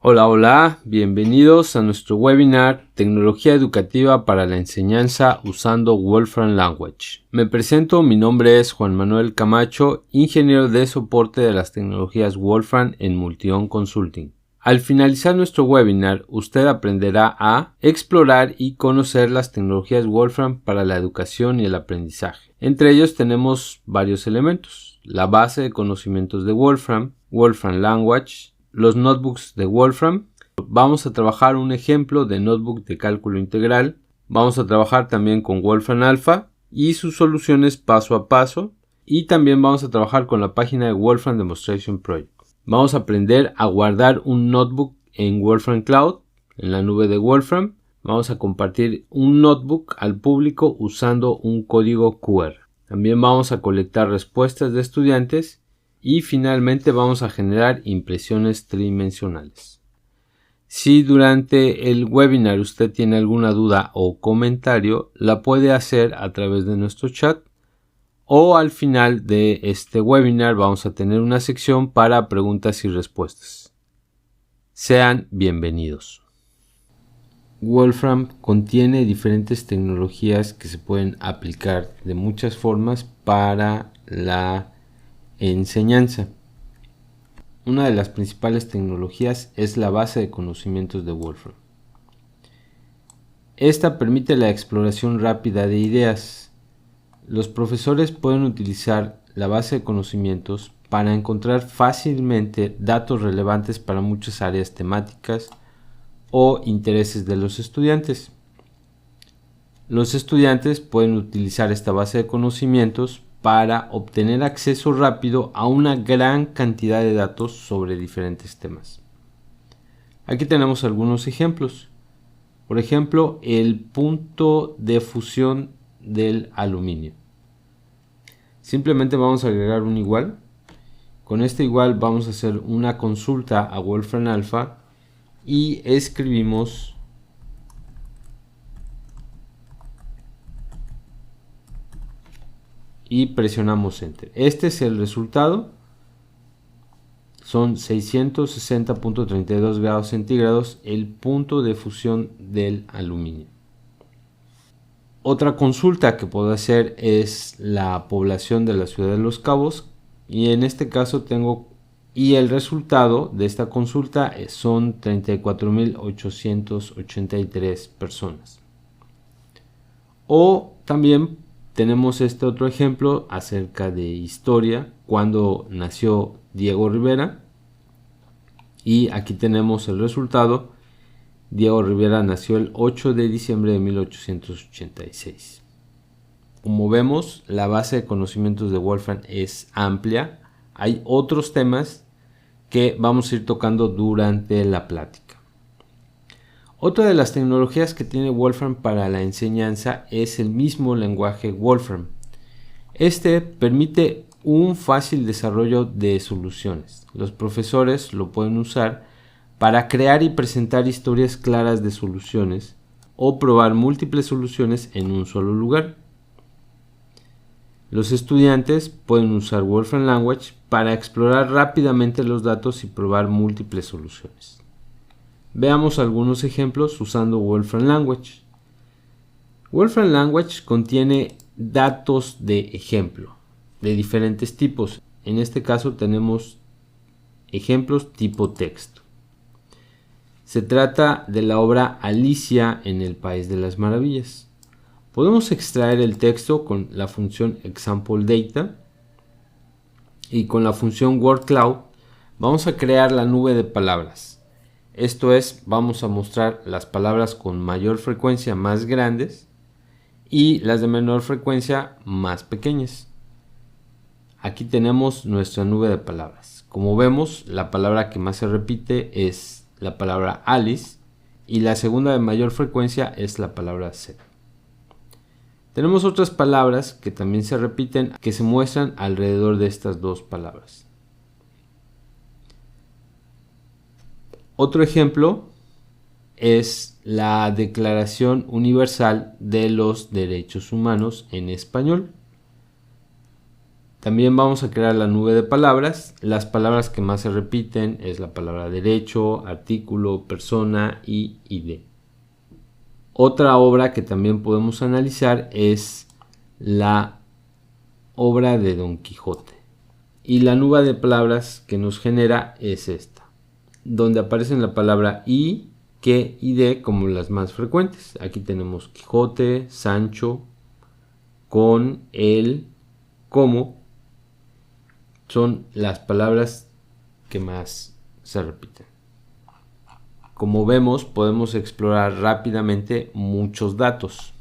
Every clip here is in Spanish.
Hola, bienvenidos a nuestro webinar Tecnología Educativa para la Enseñanza usando Wolfram Language. Me presento, mi nombre es Juan Manuel Camacho, ingeniero de soporte de las tecnologías Wolfram en Multion Consulting. Al finalizar nuestro webinar, usted aprenderá a explorar y conocer las tecnologías Wolfram para la educación y el aprendizaje. Entre ellos tenemos varios elementos: la base de conocimientos de Wolfram, Wolfram Language, los notebooks de Wolfram. Vamos a trabajar un ejemplo de notebook de cálculo integral. Vamos a trabajar también con Wolfram Alpha y sus soluciones paso a paso. Y también vamos a trabajar con la página de Wolfram Demonstration Project. Vamos a aprender a guardar un notebook en Wolfram Cloud, en la nube de Wolfram. Vamos a compartir un notebook al público usando un código QR. También vamos a colectar respuestas de estudiantes. Y finalmente vamos a generar impresiones tridimensionales. Si durante el webinar usted tiene alguna duda o comentario, la puede hacer a través de nuestro chat, o al final de este webinar vamos a tener una sección para preguntas y respuestas. Sean bienvenidos. Wolfram contiene diferentes tecnologías que se pueden aplicar de muchas formas para la enseñanza. Una de las principales tecnologías es la base de conocimientos de Wolfram. Esta permite la exploración rápida de ideas. Los profesores pueden utilizar la base de conocimientos para encontrar fácilmente datos relevantes para muchas áreas temáticas o intereses de los estudiantes. Los estudiantes pueden utilizar esta base de conocimientos para obtener acceso rápido a una gran cantidad de datos sobre diferentes temas. Aquí tenemos algunos ejemplos. Por ejemplo, el punto de fusión del aluminio. Simplemente vamos a agregar un igual. Con este igual vamos a hacer una consulta a Wolfram Alpha y escribimos y presionamos Enter. Este es el resultado. Son 660.32 grados centígrados el punto de fusión del aluminio. Otra consulta que puedo hacer es la población de la ciudad de Los Cabos, y en este caso el resultado de esta consulta son 34.883 personas. O también tenemos este otro ejemplo acerca de historia, cuando nació Diego Rivera, y aquí tenemos el resultado. Diego Rivera nació el 8 de diciembre de 1886. Como vemos, la base de conocimientos de Wolfram es amplia. Hay otros temas que vamos a ir tocando durante la plática. Otra de las tecnologías que tiene Wolfram para la enseñanza es el mismo lenguaje Wolfram. Este permite un fácil desarrollo de soluciones. Los profesores lo pueden usar para crear y presentar historias claras de soluciones o probar múltiples soluciones en un solo lugar. Los estudiantes pueden usar Wolfram Language para explorar rápidamente los datos y probar múltiples soluciones. Veamos algunos ejemplos usando Wolfram Language. Wolfram Language contiene datos de ejemplo de diferentes tipos. En este caso tenemos ejemplos tipo texto. Se trata de la obra Alicia en el País de las Maravillas. Podemos extraer el texto con la función ExampleData, y con la función WordCloud vamos a crear la nube de palabras. Esto es, vamos a mostrar las palabras con mayor frecuencia más grandes y las de menor frecuencia más pequeñas. Aquí tenemos nuestra nube de palabras. Como vemos, la palabra que más se repite es la palabra Alice y la segunda de mayor frecuencia es la palabra set. Tenemos otras palabras que también se repiten, que se muestran alrededor de estas dos palabras. Otro ejemplo es la Declaración Universal de los Derechos Humanos en español. También vamos a crear la nube de palabras. Las palabras que más se repiten es la palabra derecho, artículo, persona y ID. Otra obra que también podemos analizar es la obra de Don Quijote. Y la nube de palabras que nos genera es esta, donde aparecen la palabra y, que y de como las más frecuentes. Aquí tenemos Quijote, Sancho, con, el, como. Son las palabras que más se repiten. Como vemos, podemos explorar rápidamente muchos datos.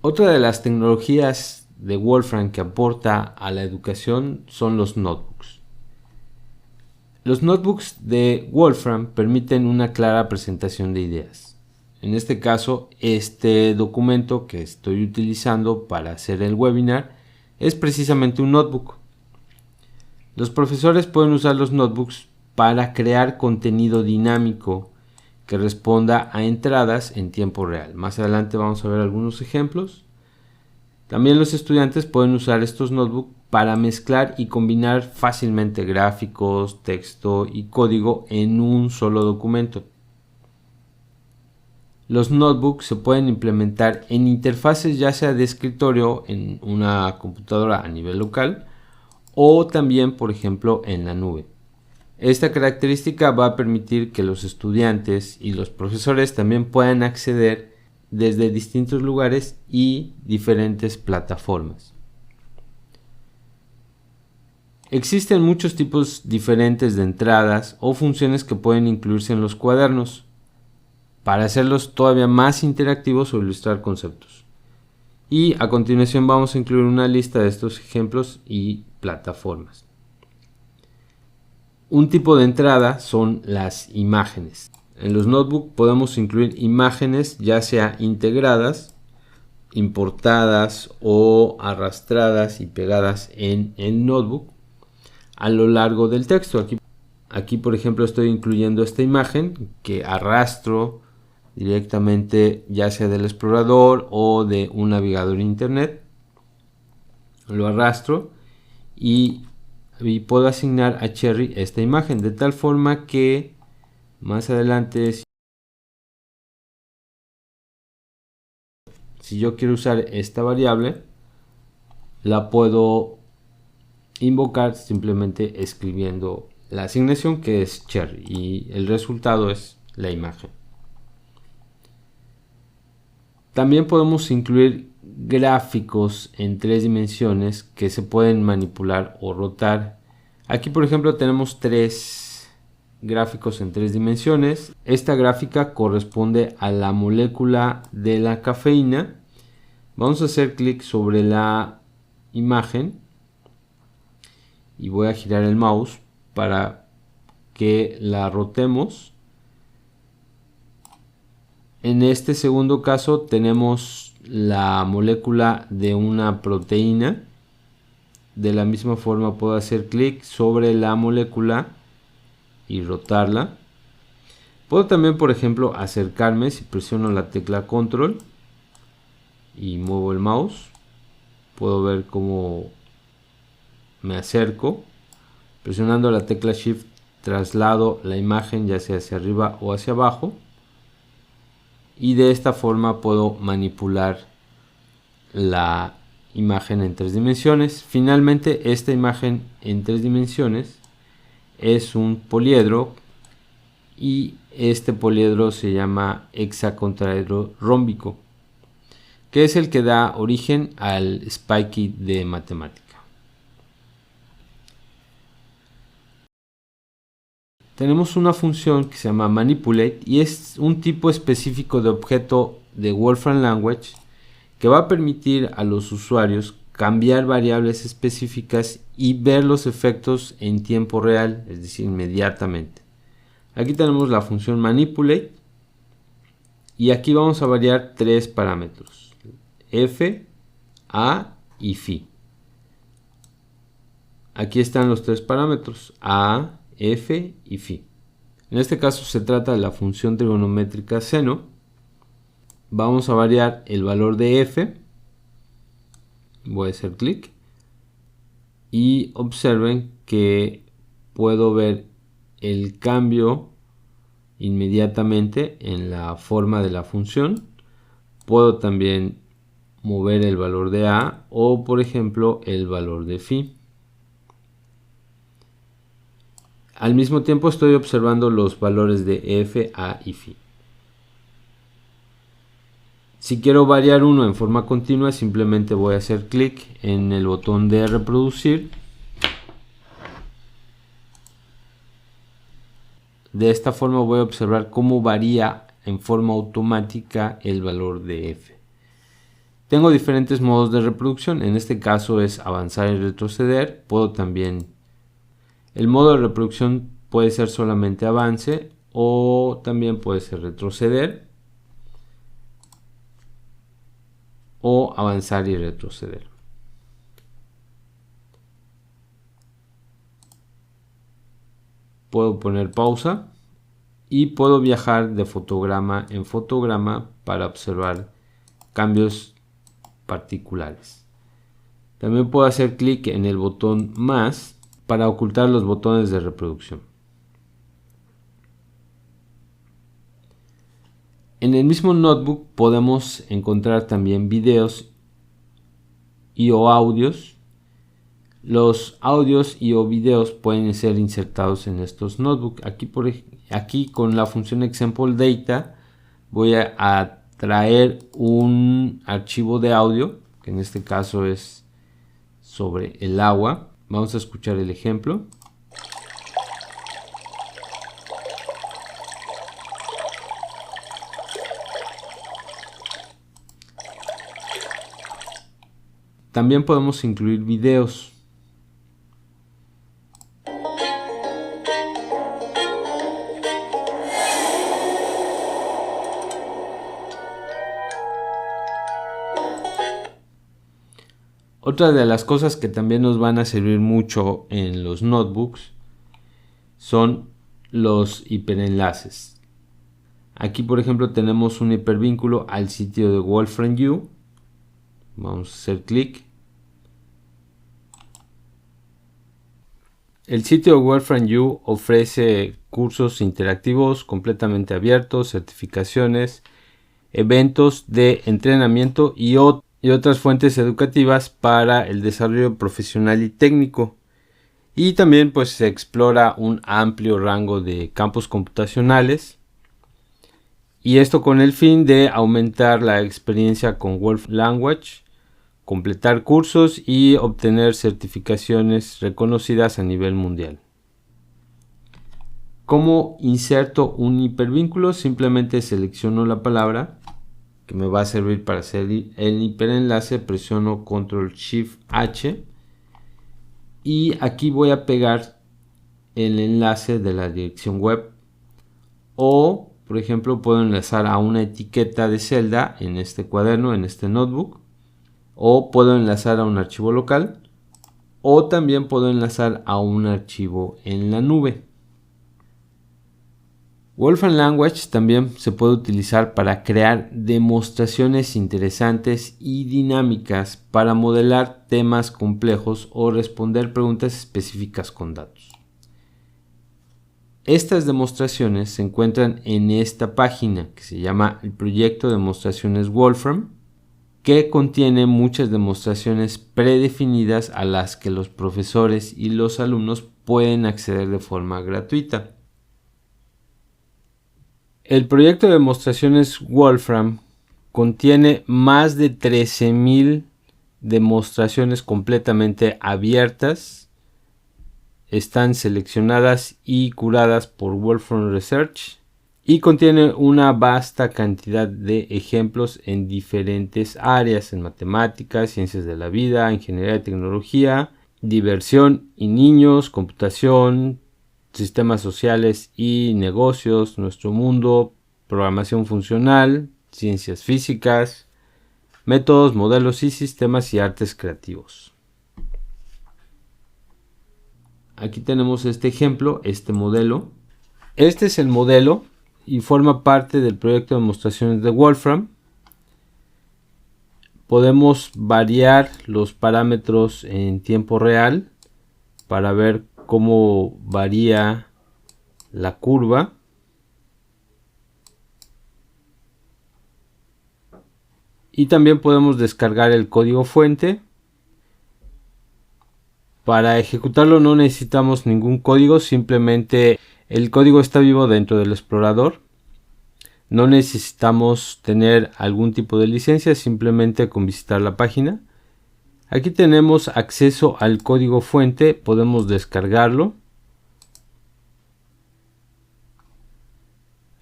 Otra de las tecnologías de Wolfram que aporta a la educación son los notebooks. Los notebooks de Wolfram permiten una clara presentación de ideas. En este caso, este documento que estoy utilizando para hacer el webinar es precisamente un notebook. Los profesores pueden usar los notebooks para crear contenido dinámico que responda a entradas en tiempo real. Más adelante vamos a ver algunos ejemplos. También los estudiantes pueden usar estos notebooks para mezclar y combinar fácilmente gráficos, texto y código en un solo documento. Los notebooks se pueden implementar en interfaces ya sea de escritorio en una computadora a nivel local o también, por ejemplo, en la nube. Esta característica va a permitir que los estudiantes y los profesores también puedan acceder desde distintos lugares y diferentes plataformas. Existen muchos tipos diferentes de entradas o funciones que pueden incluirse en los cuadernos para hacerlos todavía más interactivos o ilustrar conceptos. Y a continuación vamos a incluir una lista de estos ejemplos y plataformas. Un tipo de entrada son las imágenes. En los notebooks podemos incluir imágenes ya sea integradas, importadas o arrastradas y pegadas en el notebook a lo largo del texto. Aquí por ejemplo estoy incluyendo esta imagen que arrastro directamente ya sea del explorador o de un navegador internet. Lo arrastro y puedo asignar a Cherry esta imagen de tal forma que más adelante, si yo quiero usar esta variable, la puedo invocar simplemente escribiendo la asignación que es Cherry y el resultado es la imagen. También podemos incluir gráficos en 3 dimensiones que se pueden manipular o rotar. Aquí por ejemplo tenemos 3 gráficos en 3 dimensiones. Esta gráfica corresponde a la molécula de la cafeína. Vamos a hacer clic sobre la imagen y voy a girar el mouse para que la rotemos. En este segundo caso tenemos la molécula de una proteína. De la misma forma puedo hacer clic sobre la molécula y rotarla. Puedo también, por ejemplo, acercarme si presiono la tecla control y muevo el mouse. Puedo ver cómo me acerco. Presionando la tecla shift traslado la imagen ya sea hacia arriba o hacia abajo. Y de esta forma puedo manipular la imagen en 3 dimensiones. Finalmente, esta imagen en 3 dimensiones es un poliedro y este poliedro se llama hexacontraedro rómbico, que es el que da origen al Spikey de matemática. Tenemos una función que se llama manipulate y es un tipo específico de objeto de Wolfram Language que va a permitir a los usuarios cambiar variables específicas y ver los efectos en tiempo real, es decir, inmediatamente. Aquí tenemos la función manipulate y aquí vamos a variar 3 parámetros, f, a y phi. Aquí están los 3 parámetros, a, f y phi. En este caso se trata de la función trigonométrica seno. Vamos a variar el valor de f Voy a hacer clic y observen que puedo ver el cambio inmediatamente en la forma de la función. Puedo también mover el valor de a o, por ejemplo, el valor de phi. Al mismo tiempo estoy observando los valores de f, a y phi. Si quiero variar uno en forma continua, simplemente voy a hacer clic en el botón de reproducir. De esta forma voy a observar cómo varía en forma automática el valor de f. Tengo diferentes modos de reproducción. En este caso es avanzar y retroceder. Puedo también... El modo de reproducción puede ser solamente avance o también puede ser retroceder o avanzar y retroceder. Puedo poner pausa y puedo viajar de fotograma en fotograma para observar cambios particulares. También puedo hacer clic en el botón más para ocultar los botones de reproducción. En el mismo notebook podemos encontrar también videos y o audios. Los audios y o videos pueden ser insertados en estos notebooks. Aquí con la función example data voy a traer un archivo de audio, que en este caso es sobre el agua. Vamos a escuchar el ejemplo. También podemos incluir videos. Otra de las cosas que también nos van a servir mucho en los notebooks son los hiperenlaces. Aquí, por ejemplo, tenemos un hipervínculo al sitio de Wolfram U. Vamos a hacer clic. El sitio de Wolfram U ofrece cursos interactivos completamente abiertos, certificaciones, eventos de entrenamiento y otras fuentes educativas para el desarrollo profesional y técnico. Y también pues se explora un amplio rango de campos computacionales. Y esto con el fin de aumentar la experiencia con Wolfram Language, completar cursos y obtener certificaciones reconocidas a nivel mundial. ¿Cómo inserto un hipervínculo? Simplemente selecciono la palabra que me va a servir para hacer el hiperenlace, presiono Control Shift H y aquí voy a pegar el enlace de la dirección web, o por ejemplo puedo enlazar a una etiqueta de celda en este cuaderno, en este notebook, o puedo enlazar a un archivo local, o también puedo enlazar a un archivo en la nube. Wolfram Language también se puede utilizar para crear demostraciones interesantes y dinámicas para modelar temas complejos o responder preguntas específicas con datos. Estas demostraciones se encuentran en esta página que se llama el proyecto de demostraciones Wolfram, que contiene muchas demostraciones predefinidas a las que los profesores y los alumnos pueden acceder de forma gratuita. El proyecto de demostraciones Wolfram contiene más de 13,000 demostraciones completamente abiertas. Están seleccionadas y curadas por Wolfram Research y contiene una vasta cantidad de ejemplos en diferentes áreas, en matemáticas, ciencias de la vida, ingeniería y tecnología, diversión y niños, computación, sistemas sociales y negocios, nuestro mundo, programación funcional, ciencias físicas, métodos, modelos y sistemas y artes creativos. Aquí tenemos este ejemplo, este modelo. Este es el modelo y forma parte del proyecto de demostraciones de Wolfram. podemos variar los parámetros en tiempo real para ver cómo varía la curva. Y también podemos descargar el código fuente. Para ejecutarlo no necesitamos ningún código, simplemente el código está vivo dentro del explorador. No necesitamos tener algún tipo de licencia, simplemente con visitar la página. Aquí tenemos acceso al código fuente, podemos descargarlo.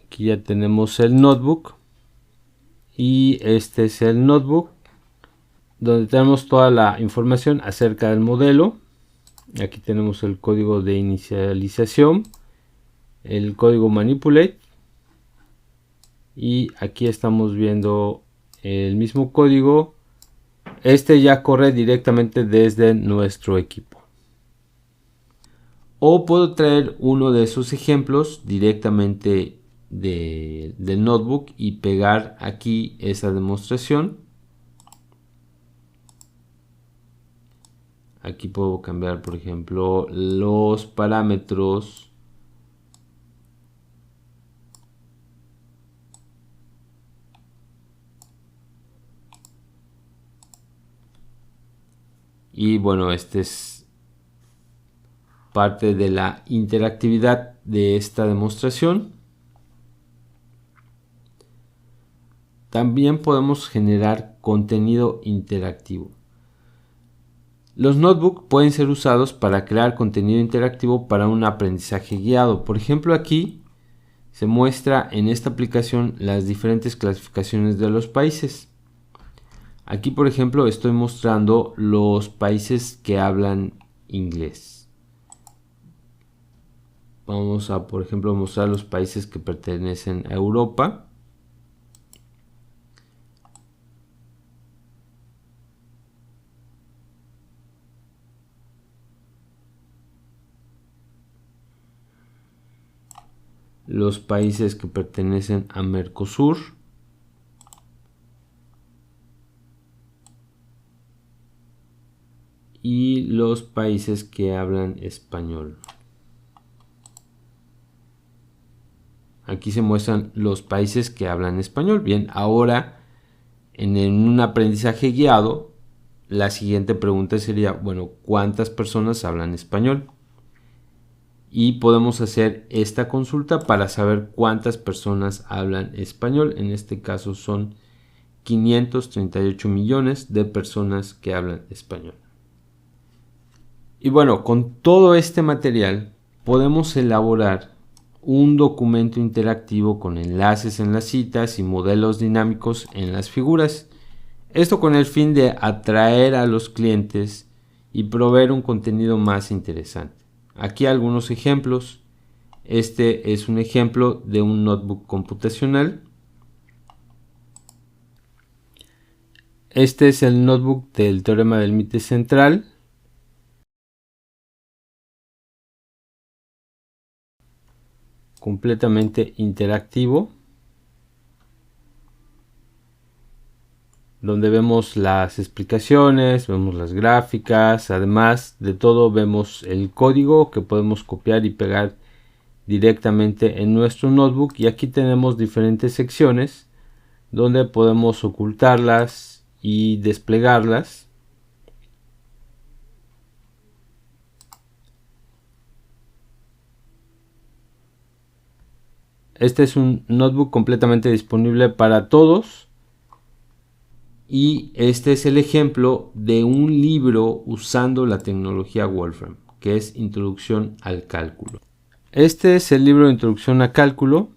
Aquí ya tenemos el notebook. Y este es el notebook donde tenemos toda la información acerca del modelo. Aquí tenemos el código de inicialización, el código manipulate, y aquí estamos viendo el mismo código. Este ya corre directamente desde nuestro equipo. O puedo traer uno de esos ejemplos directamente del notebook y pegar aquí esa demostración. Aquí puedo cambiar, por ejemplo, los parámetros. Y bueno, este es parte de la interactividad de esta demostración. También podemos generar contenido interactivo. Los notebooks pueden ser usados para crear contenido interactivo para un aprendizaje guiado. Por ejemplo, aquí se muestra en esta aplicación las diferentes clasificaciones de los países. Aquí, por ejemplo, estoy mostrando los países que hablan inglés. Vamos a, por ejemplo, mostrar los países que pertenecen a Europa. Los países que pertenecen a Mercosur. Y los países que hablan español. Aquí se muestran los países que hablan español. Bien, ahora en un aprendizaje guiado, la siguiente pregunta sería, bueno, ¿cuántas personas hablan español? Y podemos hacer esta consulta para saber cuántas personas hablan español. En este caso son 538 millones de personas que hablan español. Y bueno, con todo este material podemos elaborar un documento interactivo con enlaces en las citas y modelos dinámicos en las figuras. Esto con el fin de atraer a los clientes y proveer un contenido más interesante. Aquí algunos ejemplos. Este es un ejemplo de un notebook computacional. Este es el notebook del teorema del Mitre central. Completamente interactivo, donde vemos las explicaciones, vemos las gráficas, además de todo vemos el código que podemos copiar y pegar directamente en nuestro notebook. Y aquí tenemos diferentes secciones donde podemos ocultarlas y desplegarlas. Este es un notebook completamente disponible para todos. Y este es el ejemplo de un libro usando la tecnología Wolfram, que es Introducción al Cálculo. Este es el libro de Introducción a Cálculo,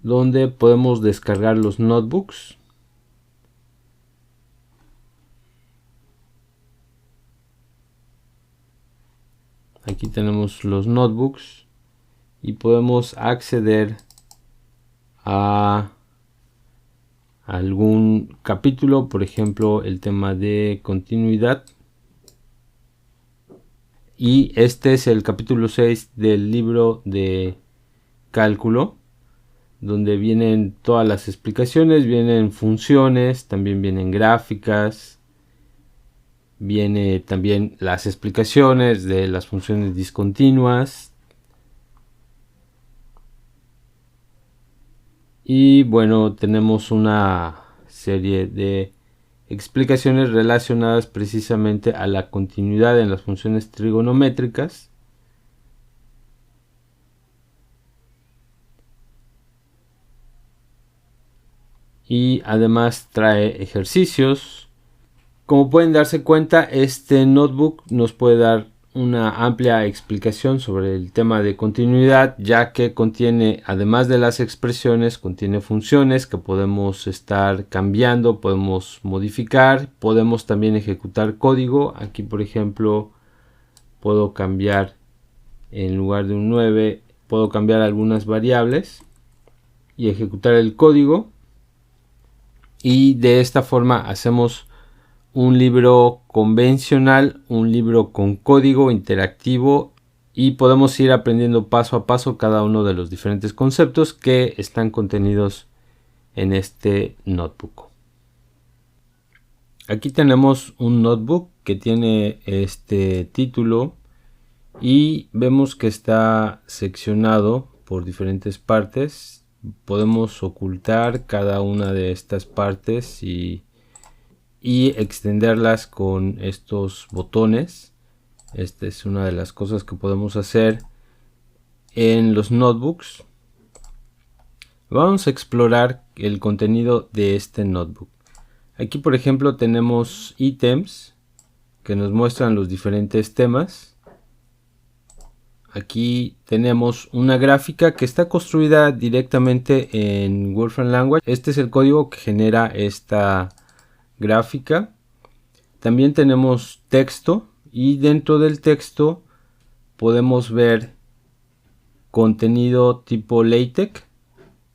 donde podemos descargar los notebooks. Aquí tenemos los notebooks y podemos acceder a algún capítulo, por ejemplo el tema de continuidad, y este es el capítulo 6 del libro de cálculo, donde vienen todas las explicaciones, vienen funciones, también vienen gráficas, viene también las explicaciones de las funciones discontinuas. Y bueno, tenemos una serie de explicaciones relacionadas precisamente a la continuidad en las funciones trigonométricas. Y además trae ejercicios. Como pueden darse cuenta, este notebook nos puede dar una amplia explicación sobre el tema de continuidad, ya que contiene, además de las expresiones, contiene funciones que podemos estar cambiando, podemos modificar, podemos también ejecutar código. Aquí, por ejemplo, puedo cambiar, en lugar de un 9, puedo cambiar algunas variables y ejecutar el código. Y de esta forma hacemos un libro convencional, un libro con código interactivo, y podemos ir aprendiendo paso a paso cada uno de los diferentes conceptos que están contenidos en este notebook. Aquí tenemos un notebook que tiene este título y vemos que está seccionado por diferentes partes. Podemos ocultar cada una de estas partes y extenderlas con estos botones. Esta es una de las cosas que podemos hacer en los notebooks. Vamos a explorar el contenido de este notebook. Aquí, por ejemplo, tenemos ítems que nos muestran los diferentes temas. Aquí tenemos una gráfica que está construida directamente en Wolfram Language. Este es el código que genera esta gráfica. También tenemos texto, y dentro del texto podemos ver contenido tipo LaTeX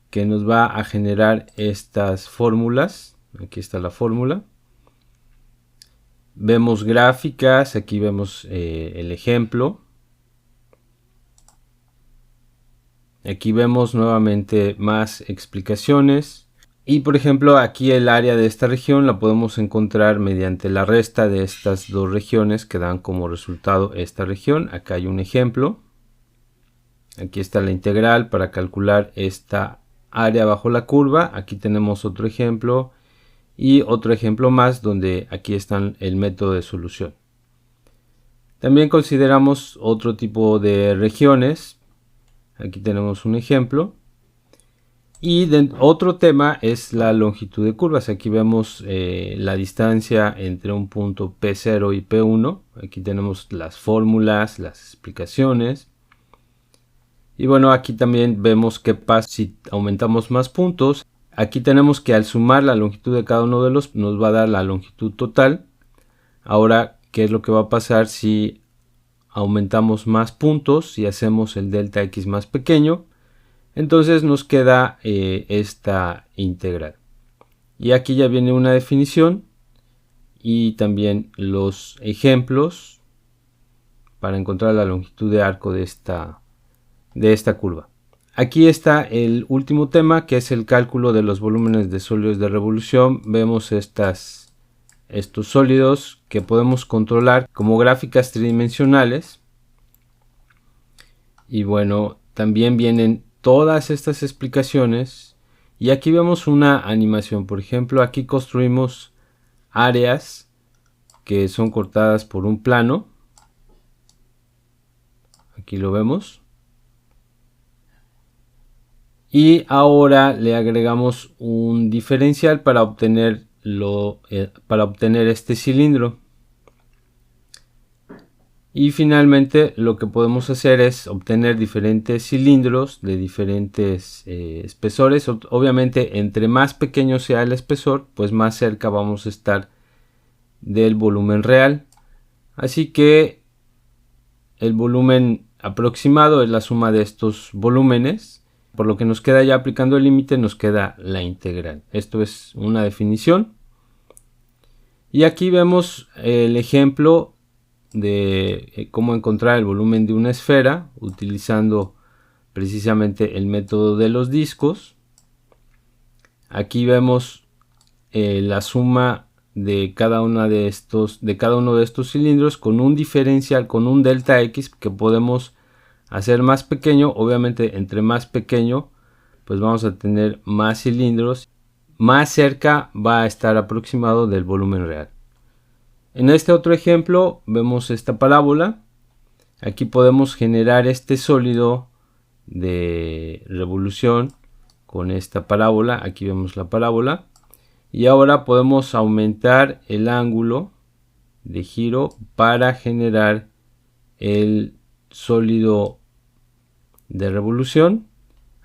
que nos va a generar estas fórmulas. Aquí está la fórmula. Vemos gráficas, aquí vemos el ejemplo. Aquí vemos nuevamente más explicaciones. Y por ejemplo, aquí el área de esta región la podemos encontrar mediante la resta de estas dos regiones que dan como resultado esta región. Acá hay un ejemplo. Aquí está la integral para calcular esta área bajo la curva. Aquí tenemos otro ejemplo y otro ejemplo más donde aquí están el método de solución. También consideramos otro tipo de regiones. Aquí tenemos un ejemplo. Y otro tema es la longitud de curvas. Aquí vemos la distancia entre un punto P0 y P1. Aquí tenemos las fórmulas, las explicaciones. Y bueno, aquí también vemos qué pasa si aumentamos más puntos. Aquí tenemos que al sumar la longitud de cada uno de los nos va a dar la longitud total. Ahora, ¿qué es lo que va a pasar si aumentamos más puntos y hacemos el delta x más pequeño? Entonces nos queda esta integral. Y aquí ya viene una definición y también los ejemplos para encontrar la longitud de arco de esta curva. Aquí está el último tema, que es el cálculo de los volúmenes de sólidos de revolución. Vemos estos sólidos que podemos controlar como gráficas tridimensionales. Y bueno, también vienen todas estas explicaciones. Y aquí vemos una animación. Por ejemplo, aquí construimos áreas que son cortadas por un plano. Aquí lo vemos. Y ahora le agregamos un diferencial para obtener este cilindro. Y finalmente lo que podemos hacer es obtener diferentes cilindros de diferentes espesores. Obviamente, entre más pequeño sea el espesor, pues más cerca vamos a estar del volumen real. Así que el volumen aproximado es la suma de estos volúmenes. Por lo que nos queda, ya aplicando el límite, nos queda la integral. Esto es una definición. Y aquí vemos el ejemplo de cómo encontrar el volumen de una esfera utilizando precisamente el método de los discos. aquí vemos la suma de cada uno de estos cilindros con un diferencial, con un delta X que podemos hacer más pequeño. Obviamente, entre más pequeño, pues vamos a tener más cilindros, más cerca va a estar aproximado del volumen real. En este otro ejemplo vemos esta parábola. Aquí podemos generar este sólido de revolución con esta parábola. Aquí vemos la parábola. Y ahora podemos aumentar el ángulo de giro para generar el sólido de revolución.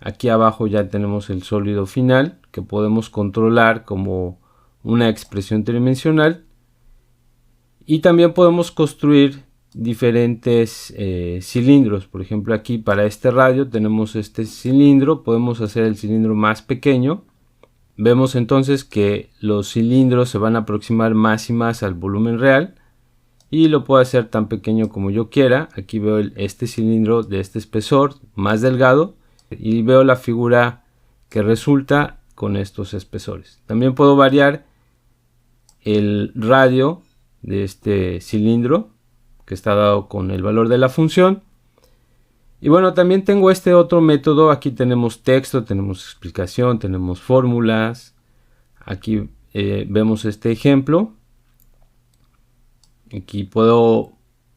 Aquí abajo ya tenemos el sólido final que podemos controlar como una expresión tridimensional. Y también podemos construir diferentes cilindros. Por ejemplo, aquí para este radio tenemos este cilindro. Podemos hacer el cilindro más pequeño. Vemos entonces que los cilindros se van a aproximar más y más al volumen real. Y lo puedo hacer tan pequeño como yo quiera. Aquí veo este cilindro de este espesor más delgado. Y veo la figura que resulta con estos espesores. También puedo variar el radio de este cilindro que está dado con el valor de la función. Y bueno, también tengo este otro método. Aquí tenemos texto, tenemos explicación, tenemos fórmulas. Aquí vemos este ejemplo. Aquí puedo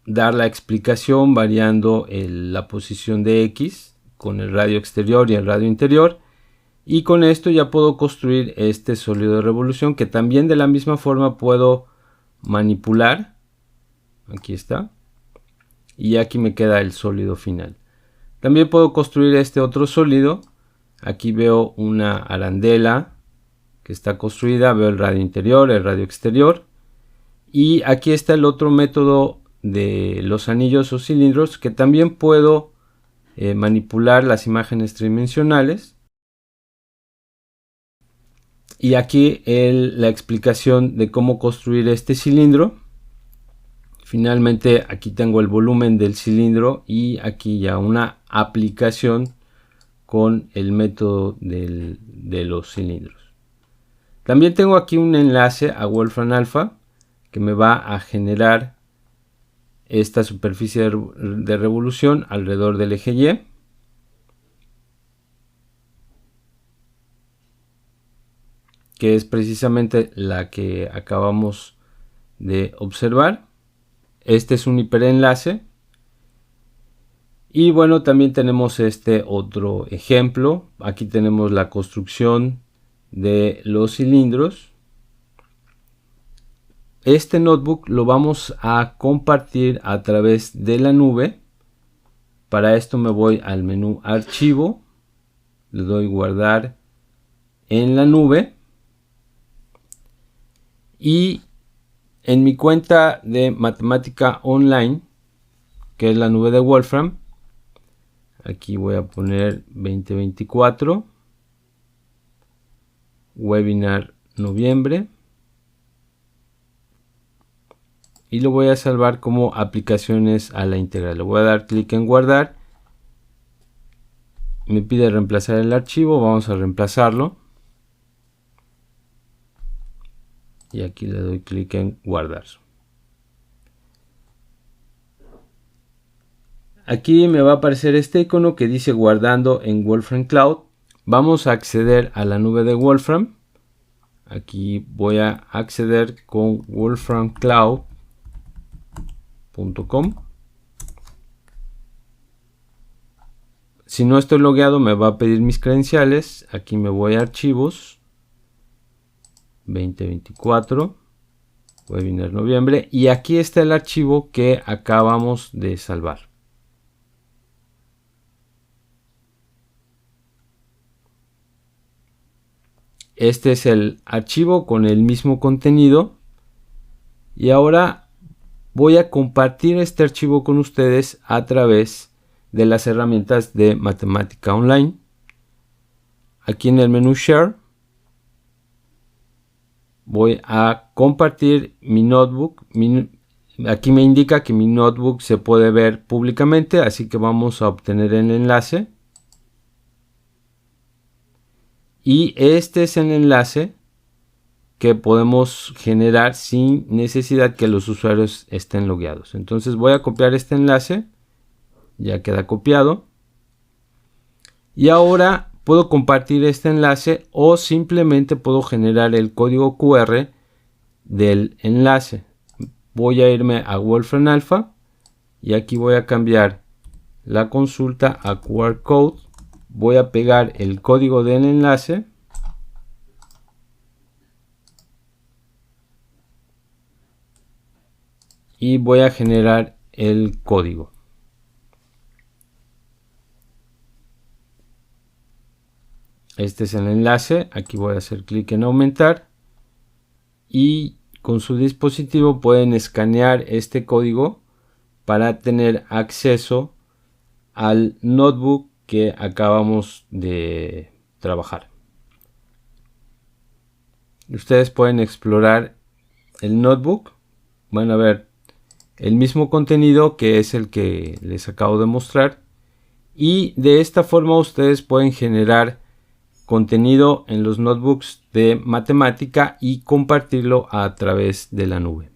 dar la explicación variando la posición de X con el radio exterior y el radio interior. Y con esto ya puedo construir este sólido de revolución que también de la misma forma puedo manipular. Aquí está. Y aquí me queda el sólido final. También puedo construir este otro sólido. Aquí veo una arandela que está construida. Veo el radio interior, el radio exterior. Y aquí está el otro método de los anillos o cilindros que también puedo manipular las imágenes tridimensionales. Y aquí la explicación de cómo construir este cilindro. Finalmente aquí tengo el volumen del cilindro y aquí ya una aplicación con el método de los cilindros. También tengo aquí un enlace a Wolfram Alpha que me va a generar esta superficie de revolución alrededor del eje Y. Que es precisamente la que acabamos de observar. Este es un hiperenlace. Y bueno, también tenemos este otro ejemplo. Aquí tenemos la construcción de los cilindros. Este notebook lo vamos a compartir a través de la nube. Para esto me voy al menú Archivo. Le doy Guardar en la nube. Y en mi cuenta de Matemática Online, que es la nube de Wolfram, aquí voy a poner 2024, webinar noviembre, y lo voy a salvar como aplicaciones a la integral. Le voy a dar clic en guardar, me pide reemplazar el archivo, vamos a reemplazarlo. Y aquí le doy clic en guardar. Aquí me va a aparecer este icono que dice guardando en Wolfram Cloud. Vamos a acceder a la nube de Wolfram. Aquí voy a acceder con wolframcloud.com. Si no estoy logueado me va a pedir mis credenciales. Aquí me voy a archivos. 2024 webinar noviembre y aquí está el archivo que acabamos de salvar. Este es el archivo con el mismo contenido y ahora voy a compartir este archivo con ustedes a través de las herramientas de Matemática Online. Aquí en el menú Share voy a compartir mi notebook. Aquí me indica que mi notebook se puede ver públicamente, así que vamos a obtener el enlace. Y este es el enlace que podemos generar sin necesidad que los usuarios estén logueados. Entonces voy a copiar este enlace, ya queda copiado. Y ahora puedo compartir este enlace o simplemente puedo generar el código QR del enlace. Voy a irme a Wolfram Alpha y aquí voy a cambiar la consulta a QR Code. Voy a pegar el código del enlace y voy a generar el código. Este es el enlace. Aquí voy a hacer clic en aumentar y con su dispositivo pueden escanear este código para tener acceso al notebook que acabamos de trabajar. Ustedes pueden explorar el notebook, van a ver el mismo contenido que es el que les acabo de mostrar, y de esta forma ustedes pueden generar contenido en los notebooks de matemática y compartirlo a través de la nube.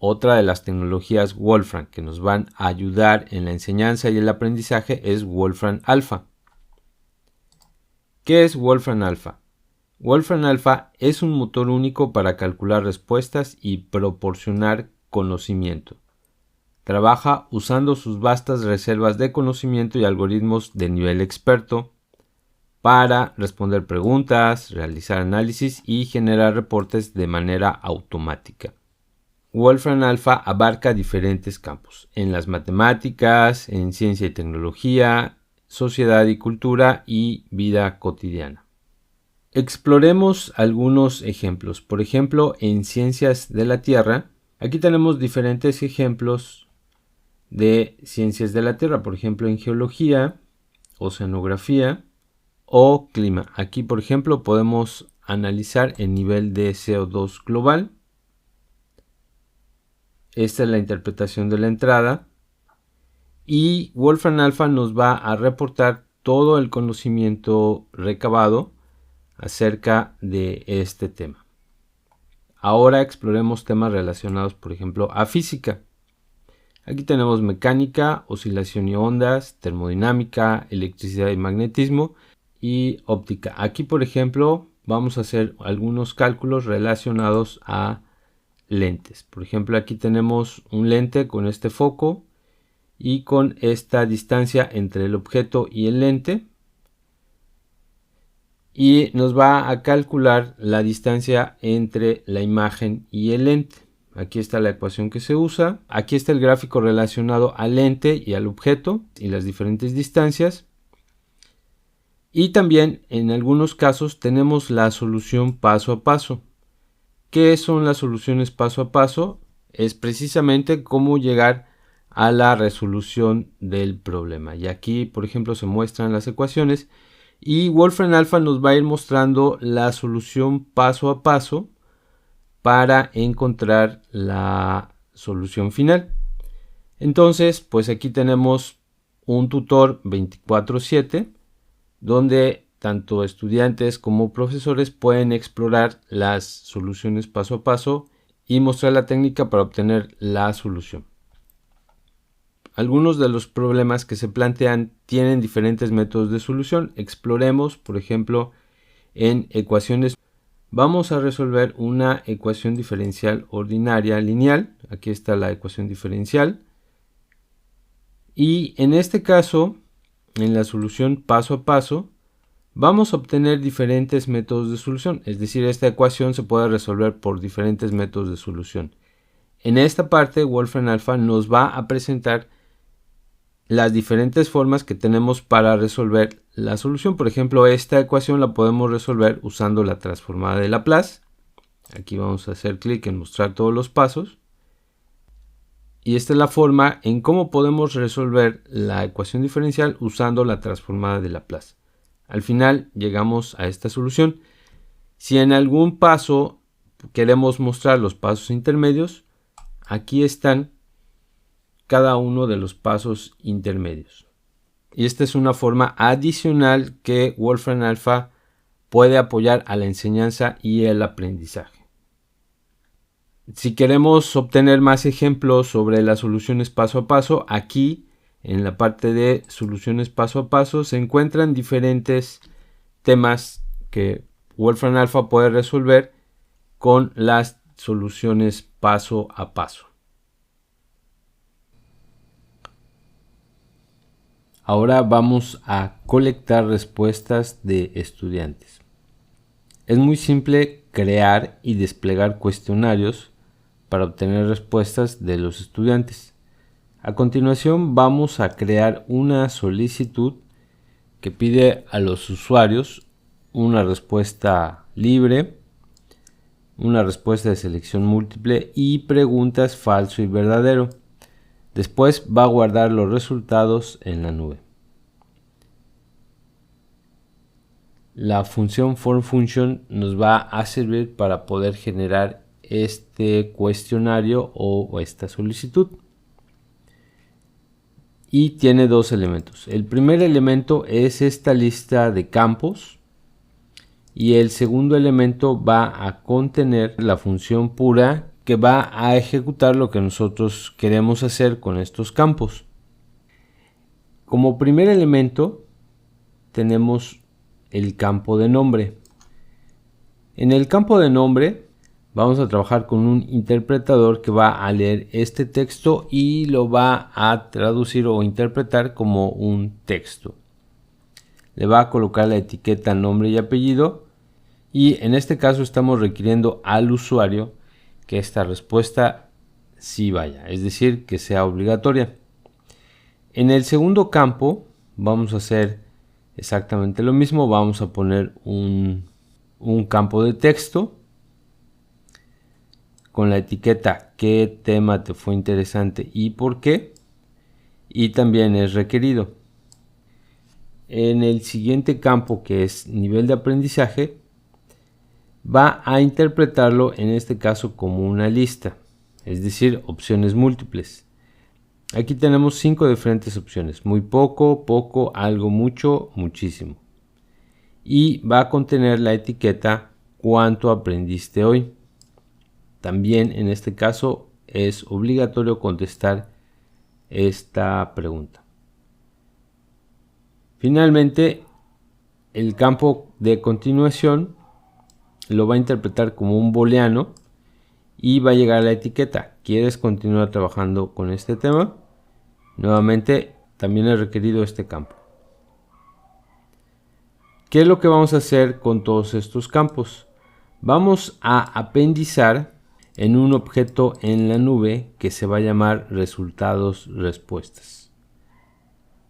Otra de las tecnologías Wolfram que nos van a ayudar en la enseñanza y el aprendizaje es Wolfram Alpha. ¿Qué es Wolfram Alpha? Wolfram Alpha es un motor único para calcular respuestas y proporcionar conocimiento. Trabaja usando sus vastas reservas de conocimiento y algoritmos de nivel experto para responder preguntas, realizar análisis y generar reportes de manera automática. Wolfram Alpha abarca diferentes campos, en las matemáticas, en ciencia y tecnología, sociedad y cultura y vida cotidiana. Exploremos algunos ejemplos. Por ejemplo, en ciencias de la Tierra, aquí tenemos diferentes ejemplos de ciencias de la Tierra. Por ejemplo, en geología, oceanografía o clima. Aquí, por ejemplo, podemos analizar el nivel de CO2 global. Esta es la interpretación de la entrada. Y Wolfram Alpha nos va a reportar todo el conocimiento recabado acerca de este tema. Ahora exploremos temas relacionados, por ejemplo, a física. Aquí tenemos mecánica, oscilación y ondas, termodinámica, electricidad y magnetismo y óptica. Aquí, por ejemplo, vamos a hacer algunos cálculos relacionados a lentes. Por ejemplo, aquí tenemos un lente con este foco y con esta distancia entre el objeto y el lente. Y nos va a calcular la distancia entre la imagen y el lente. Aquí está la ecuación que se usa. Aquí está el gráfico relacionado al lente y al objeto y las diferentes distancias. Y también en algunos casos tenemos la solución paso a paso. ¿Qué son las soluciones paso a paso? Es precisamente cómo llegar a la resolución del problema. Y aquí, por ejemplo, se muestran las ecuaciones. Y Wolfram Alpha nos va a ir mostrando la solución paso a paso para encontrar la solución final. Entonces, pues aquí tenemos un tutor 24/7 donde tanto estudiantes como profesores pueden explorar las soluciones paso a paso y mostrar la técnica para obtener la solución. Algunos de los problemas que se plantean tienen diferentes métodos de solución. Exploremos, por ejemplo, en ecuaciones. Vamos a resolver una ecuación diferencial ordinaria lineal. Aquí está la ecuación diferencial. Y en este caso, en la solución paso a paso, vamos a obtener diferentes métodos de solución. Es decir, esta ecuación se puede resolver por diferentes métodos de solución. En esta parte, Wolfram Alpha nos va a presentar las diferentes formas que tenemos para resolver la solución. Por ejemplo, esta ecuación la podemos resolver usando la transformada de Laplace. Aquí vamos a hacer clic en mostrar todos los pasos. Y esta es la forma en cómo podemos resolver la ecuación diferencial usando la transformada de Laplace. Al final llegamos a esta solución. Si en algún paso queremos mostrar los pasos intermedios, aquí están cada uno de los pasos intermedios. Y esta es una forma adicional que Wolfram Alpha puede apoyar a la enseñanza y el aprendizaje. Si queremos obtener más ejemplos sobre las soluciones paso a paso, aquí en la parte de soluciones paso a paso se encuentran diferentes temas que Wolfram Alpha puede resolver con las soluciones paso a paso. Ahora vamos a colectar respuestas de estudiantes. Es muy simple crear y desplegar cuestionarios para obtener respuestas de los estudiantes. A continuación vamos a crear una solicitud que pide a los usuarios una respuesta libre, una respuesta de selección múltiple y preguntas falso y verdadero. Después va a guardar los resultados en la nube. La función formFunction nos va a servir para poder generar este cuestionario o esta solicitud. Y tiene dos elementos. El primer elemento es esta lista de campos y el segundo elemento va a contener la función pura que va a ejecutar lo que nosotros queremos hacer con estos campos. Como primer elemento tenemos el campo de nombre. En el campo de nombre vamos a trabajar con un interpretador que va a leer este texto y lo va a traducir o interpretar como un texto. Le va a colocar la etiqueta nombre y apellido y en este caso estamos requiriendo al usuario que esta respuesta sí vaya, es decir, que sea obligatoria. En el segundo campo vamos a hacer exactamente lo mismo, vamos a poner un campo de texto con la etiqueta qué tema te fue interesante y por qué, y también es requerido. En el siguiente campo, que es nivel de aprendizaje, va a interpretarlo en este caso como una lista, es decir, opciones múltiples. Aquí tenemos 5 diferentes opciones: muy poco, poco, algo, mucho, muchísimo. Y va a contener la etiqueta cuánto aprendiste hoy. También en este caso es obligatorio contestar esta pregunta. Finalmente, el campo de continuación lo va a interpretar como un booleano y va a llegar a la etiqueta: ¿quieres continuar trabajando con este tema? Nuevamente, también es requerido este campo. ¿Qué es lo que vamos a hacer con todos estos campos? Vamos a apendizar en un objeto en la nube que se va a llamar resultados respuestas.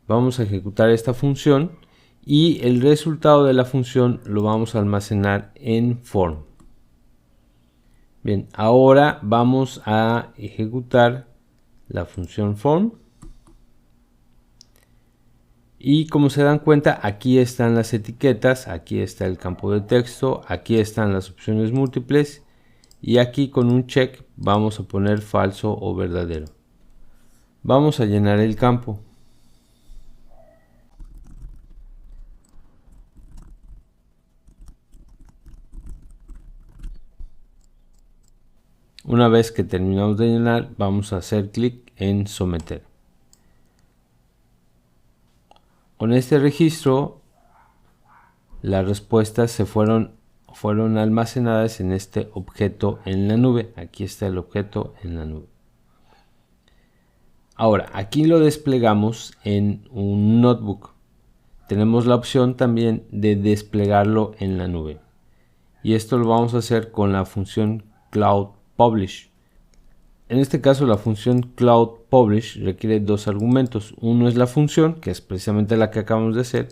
Vamos a ejecutar esta función y el resultado de la función lo vamos a almacenar en form. Bien, ahora vamos a ejecutar la función form. Y como se dan cuenta, aquí están las etiquetas, aquí está el campo de texto, aquí están las opciones múltiples y aquí con un check vamos a poner falso o verdadero. Vamos a llenar el campo. Una vez que terminamos de llenar, vamos a hacer clic en someter. Con este registro, las respuestas se fueron almacenadas en este objeto en la nube. Aquí está el objeto en la nube. Ahora, aquí lo desplegamos en un notebook. Tenemos la opción también de desplegarlo en la nube. Y esto lo vamos a hacer con la función Cloud Publish. En este caso, la función Cloud Publish requiere dos argumentos. Uno es la función, que es precisamente la que acabamos de hacer,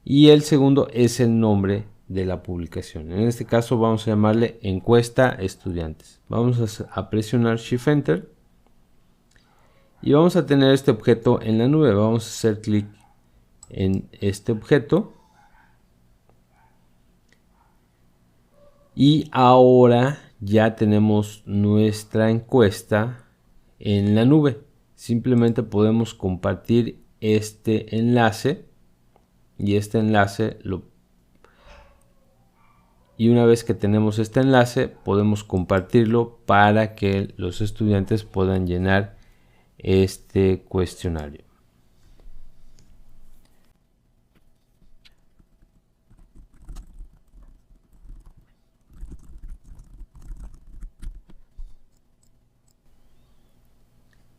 y el segundo es el nombre de la publicación. En este caso vamos a llamarle encuesta estudiantes. Vamos a presionar Shift Enter y vamos a tener este objeto en la nube. Vamos a hacer clic en este objeto y ahora ya tenemos nuestra encuesta en la nube. Simplemente podemos compartir este enlace y y una vez que tenemos este enlace podemos compartirlo para que los estudiantes puedan llenar este cuestionario.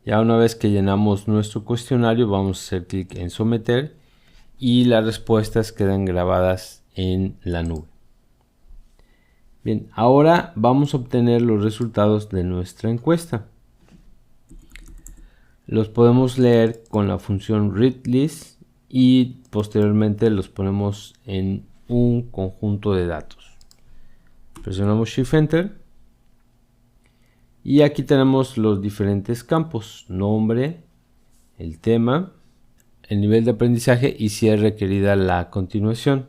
Ya una vez que llenamos nuestro cuestionario vamos a hacer clic en someter y las respuestas quedan grabadas en la nube. Bien, ahora vamos a obtener los resultados de nuestra encuesta. Los podemos leer con la función readList y posteriormente los ponemos en un conjunto de datos. Presionamos Shift Enter y aquí tenemos los diferentes campos: nombre, el tema, el nivel de aprendizaje y si es requerida la continuación.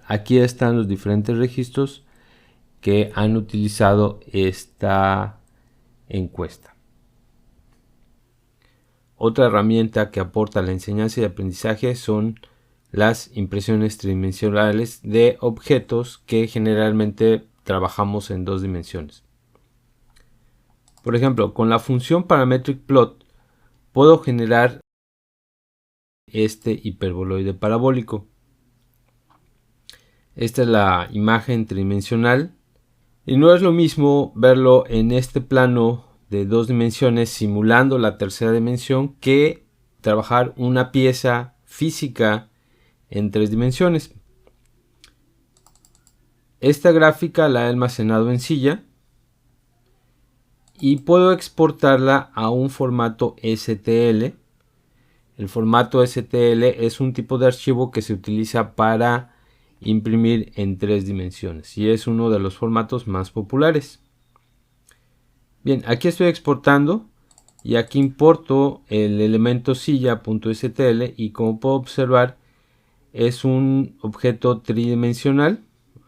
Aquí están los diferentes registros que han utilizado esta encuesta. Otra herramienta que aporta la enseñanza y aprendizaje son las impresiones tridimensionales de objetos que generalmente trabajamos en 2 dimensiones. Por ejemplo, con la función parametric plot puedo generar este hiperboloide parabólico. Esta es la imagen tridimensional y no es lo mismo verlo en este plano de 2 dimensiones simulando la tercera dimensión que trabajar una pieza física en 3 dimensiones. Esta gráfica la he almacenado en Silla y puedo exportarla a un formato STL. El formato STL es un tipo de archivo que se utiliza para imprimir en 3 dimensiones y es uno de los formatos más populares. Bien, aquí estoy exportando y aquí importo el elemento silla.stl y como puedo observar es un objeto tridimensional.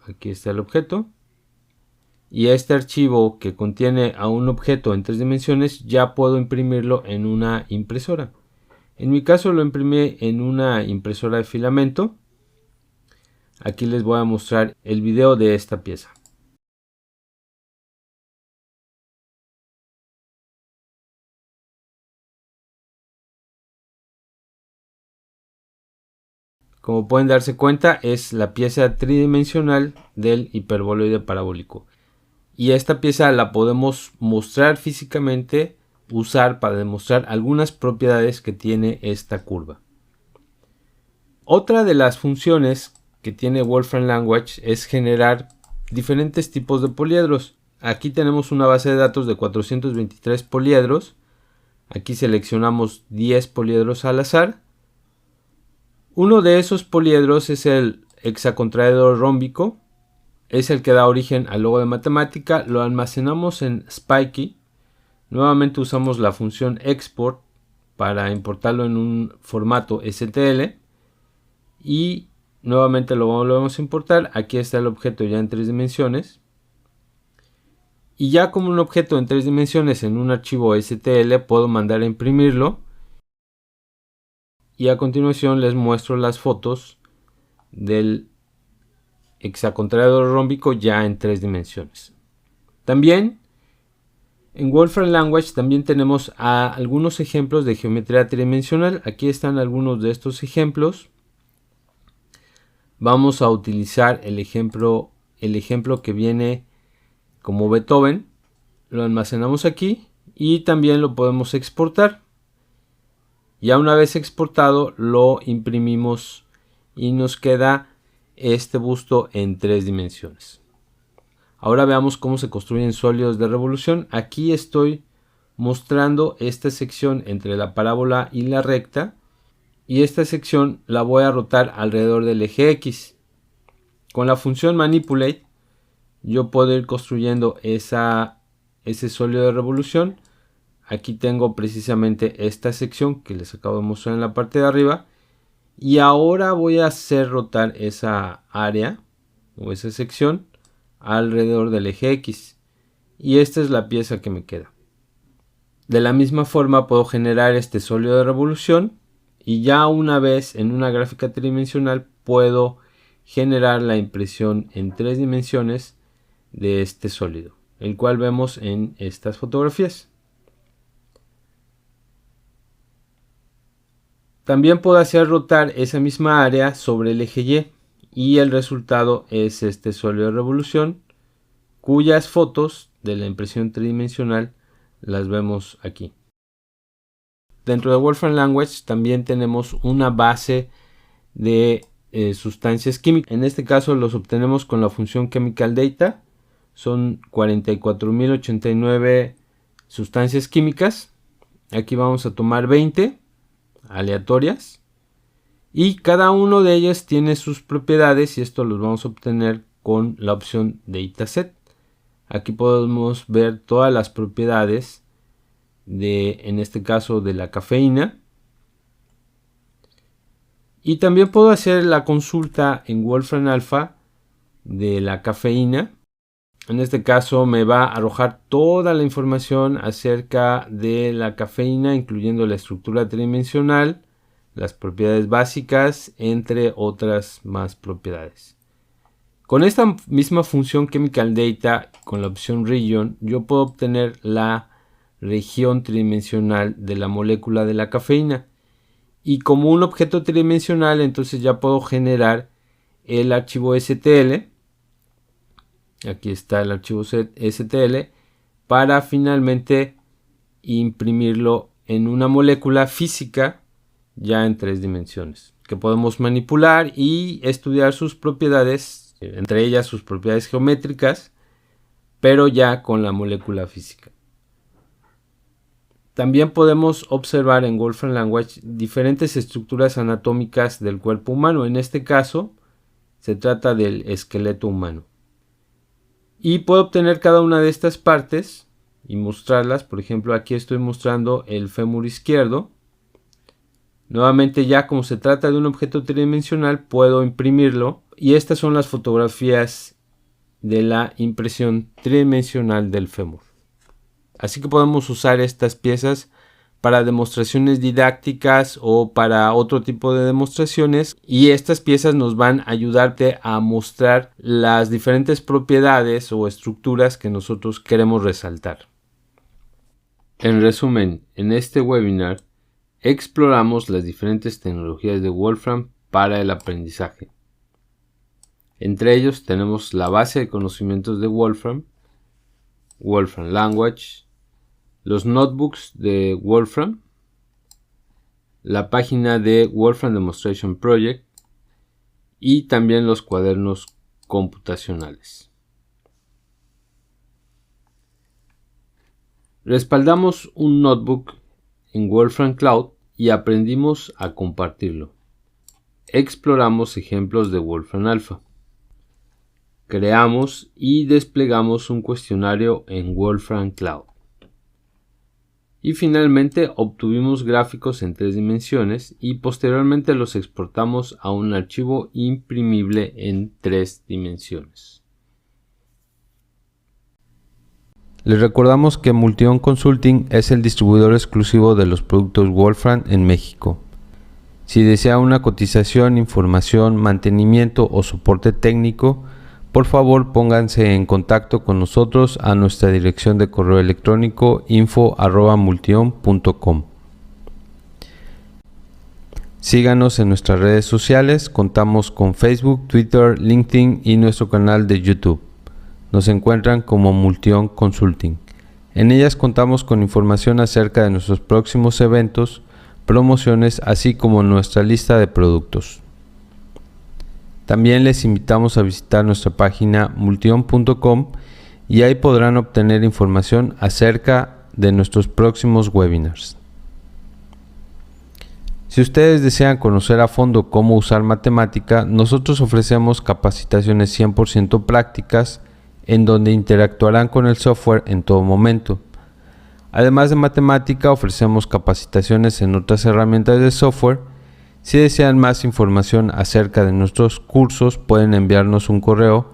Aquí está el objeto. Y este archivo que contiene a un objeto en 3 dimensiones ya puedo imprimirlo en una impresora. En mi caso lo imprimí en una impresora de filamento. Aquí les voy a mostrar el video de esta pieza. Como pueden darse cuenta, es la pieza tridimensional del hiperboloide parabólico. Y esta pieza la podemos mostrar físicamente, usar para demostrar algunas propiedades que tiene esta curva. Otra de las funciones que tiene Wolfram Language es generar diferentes tipos de poliedros. Aquí tenemos una base de datos de 423 poliedros. Aquí seleccionamos 10 poliedros al azar. Uno de esos poliedros es el hexacontraedro rómbico. Es el que da origen al logo de matemática. Lo almacenamos en Spikey. Nuevamente usamos la función export para importarlo en un formato STL. Y nuevamente lo volvemos a importar. Aquí está el objeto ya en 3 dimensiones. Y ya como un objeto en 3 dimensiones en un archivo STL puedo mandar a imprimirlo. Y a continuación les muestro las fotos del hexacontraedro rómbico ya en 3 dimensiones. También en Wolfram Language también tenemos algunos ejemplos de geometría tridimensional. Aquí están algunos de estos ejemplos. Vamos a utilizar el ejemplo que viene como Beethoven. Lo almacenamos aquí y también lo podemos exportar. Ya una vez exportado lo imprimimos y nos queda este busto en 3 dimensiones. Ahora veamos cómo se construyen sólidos de revolución. Aquí estoy mostrando esta sección entre la parábola y la recta. Y esta sección la voy a rotar alrededor del eje X. Con la función manipulate yo puedo ir construyendo ese sólido de revolución. Aquí tengo precisamente esta sección que les acabo de mostrar en la parte de arriba. Y ahora voy a hacer rotar esa área o esa sección alrededor del eje X. Y esta es la pieza que me queda. De la misma forma puedo generar este sólido de revolución y ya una vez en una gráfica tridimensional puedo generar la impresión en 3 dimensiones de este sólido, el cual vemos en estas fotografías. También puedo hacer rotar esa misma área sobre el eje y el resultado es este sólido de revolución, cuyas fotos de la impresión tridimensional las vemos aquí. Dentro de Wolfram Language también tenemos una base de sustancias químicas. En este caso los obtenemos con la función Chemical Data. Son 44.089 sustancias químicas. Aquí vamos a tomar 20 aleatorias. Y cada uno de ellas tiene sus propiedades y esto los vamos a obtener con la opción Dataset. Aquí podemos ver todas las propiedades en este caso de la cafeína. Y también puedo hacer la consulta en Wolfram Alpha de la cafeína. En este caso me va a arrojar toda la información acerca de la cafeína, incluyendo la estructura tridimensional, las propiedades básicas, entre otras más propiedades. Con esta misma función Chemical Data, con la opción Region, yo puedo obtener la región tridimensional de la molécula de la cafeína. Y como un objeto tridimensional, entonces ya puedo generar el archivo STL. Aquí está el archivo STL para finalmente imprimirlo en una molécula física ya en 3 dimensiones, que podemos manipular y estudiar sus propiedades, entre ellas sus propiedades geométricas, pero ya con la molécula física. También podemos observar en Wolfram Language diferentes estructuras anatómicas del cuerpo humano. En este caso se trata del esqueleto humano. Y puedo obtener cada una de estas partes y mostrarlas. Por ejemplo, aquí estoy mostrando el fémur izquierdo. Nuevamente, ya como se trata de un objeto tridimensional, puedo imprimirlo. Y estas son las fotografías de la impresión tridimensional del fémur. Así que podemos usar estas piezas para demostraciones didácticas o para otro tipo de demostraciones, y estas piezas nos van a ayudarte a mostrar las diferentes propiedades o estructuras que nosotros queremos resaltar. En resumen, en este webinar exploramos las diferentes tecnologías de Wolfram para el aprendizaje. Entre ellos tenemos la base de conocimientos de Wolfram, Wolfram Language, los notebooks de Wolfram, la página de Wolfram Demonstration Project y también los cuadernos computacionales. Respaldamos un notebook en Wolfram Cloud y aprendimos a compartirlo. Exploramos ejemplos de Wolfram Alpha. Creamos y desplegamos un cuestionario en Wolfram Cloud. Y finalmente obtuvimos gráficos en 3 dimensiones y posteriormente los exportamos a un archivo imprimible en 3 dimensiones. Les recordamos que Multion Consulting es el distribuidor exclusivo de los productos Wolfram en México. Si desea una cotización, información, mantenimiento o soporte técnico, por favor pónganse en contacto con nosotros a nuestra dirección de correo electrónico info@multion.com. Síganos en nuestras redes sociales, contamos con Facebook, Twitter, LinkedIn y nuestro canal de YouTube. Nos encuentran como Multion Consulting. En ellas contamos con información acerca de nuestros próximos eventos, promociones, así como nuestra lista de productos. También les invitamos a visitar nuestra página multion.com y ahí podrán obtener información acerca de nuestros próximos webinars. Si ustedes desean conocer a fondo cómo usar matemática, nosotros ofrecemos capacitaciones 100% prácticas en donde interactuarán con el software en todo momento. Además de matemática, ofrecemos capacitaciones en otras herramientas de software. Si desean más información acerca de nuestros cursos, pueden enviarnos un correo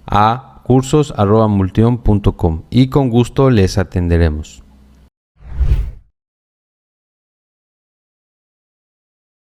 a cursos@multion.com y con gusto les atenderemos.